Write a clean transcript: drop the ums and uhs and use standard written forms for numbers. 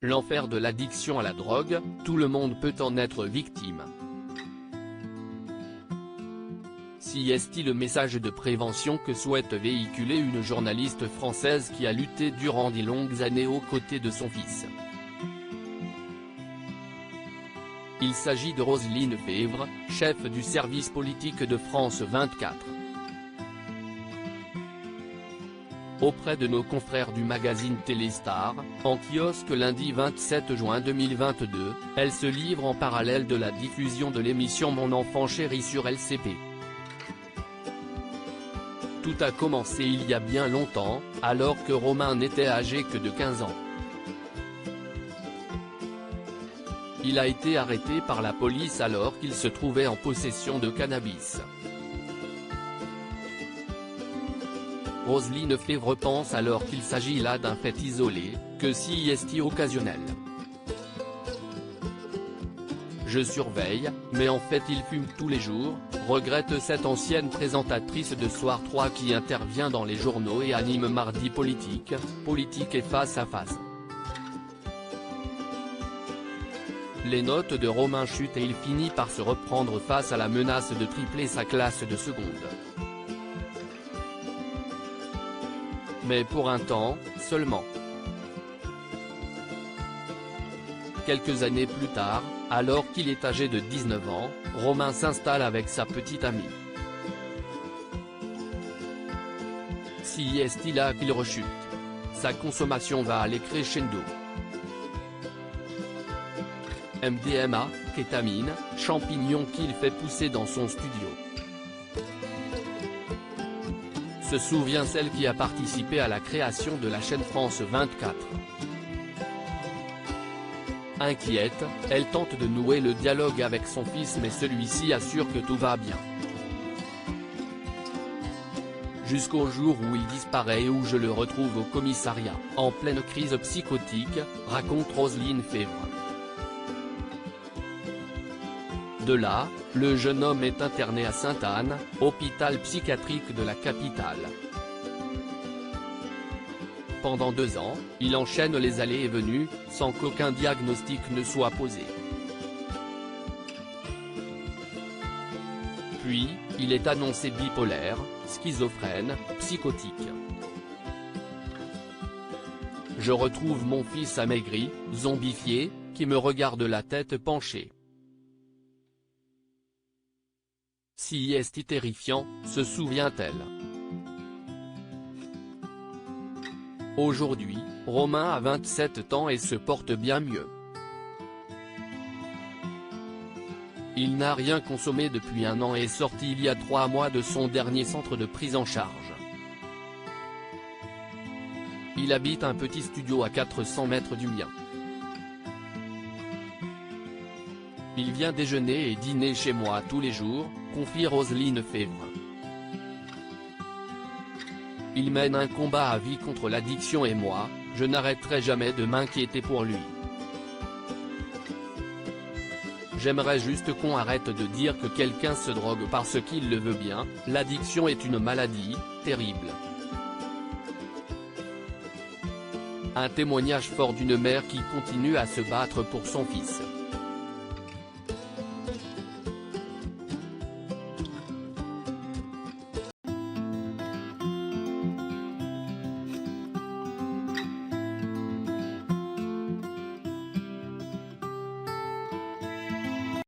L'enfer de l'addiction à la drogue, tout le monde peut en être victime. Si est-il le message de prévention que souhaite véhiculer une journaliste française qui a lutté durant de longues années aux côtés de son fils. Il s'agit de Roselyne Febvre, chef du service politique de France 24. Auprès de nos confrères du magazine Téléstar, en kiosque lundi 27 juin 2022, elle se livre en parallèle de la diffusion de l'émission Mon enfant chéri sur LCP. Tout a commencé il y a bien longtemps, alors que Romain n'était âgé que de 15 ans. Il a été arrêté par la police alors qu'il se trouvait en possession de cannabis. Roselyne Febvre pense alors qu'il s'agit là d'un fait isolé, que si est occasionnel. Je surveille, mais en fait il fume tous les jours, regrette cette ancienne présentatrice de Soir 3 qui intervient dans les journaux et anime Mardi Politique et Face à Face. Les notes de Romain chutent et il finit par se reprendre face à la menace de tripler sa classe de seconde. Mais pour un temps, seulement. Quelques années plus tard, alors qu'il est âgé de 19 ans, Romain s'installe avec sa petite amie. Si est-il là qu'il rechute. Sa consommation va aller crescendo. MDMA, kétamine, champignons qu'il fait pousser dans son studio. Se souvient celle qui a participé à la création de la chaîne France 24. Inquiète, elle tente de nouer le dialogue avec son fils mais celui-ci assure que tout va bien. Jusqu'au jour où il disparaît et où je le retrouve au commissariat, en pleine crise psychotique, raconte Roselyne Febvre. De là, le jeune homme est interné à Sainte-Anne, hôpital psychiatrique de la capitale. Pendant 2 ans, il enchaîne les allées et venues, sans qu'aucun diagnostic ne soit posé. Puis, il est annoncé bipolaire, schizophrène, psychotique. Je retrouve mon fils amaigri, zombifié, qui me regarde la tête penchée. Si est terrifiant, se souvient-elle. Aujourd'hui, Romain a 27 ans et se porte bien mieux. Il n'a rien consommé depuis 1 an et est sorti il y a 3 mois de son dernier centre de prise en charge. Il habite un petit studio à 400 mètres du mien. Il vient déjeuner et dîner chez moi tous les jours, confie Roselyne Febvre. Il mène un combat à vie contre l'addiction et moi, je n'arrêterai jamais de m'inquiéter pour lui. J'aimerais juste qu'on arrête de dire que quelqu'un se drogue parce qu'il le veut bien, l'addiction est une maladie, terrible. Un témoignage fort d'une mère qui continue à se battre pour son fils.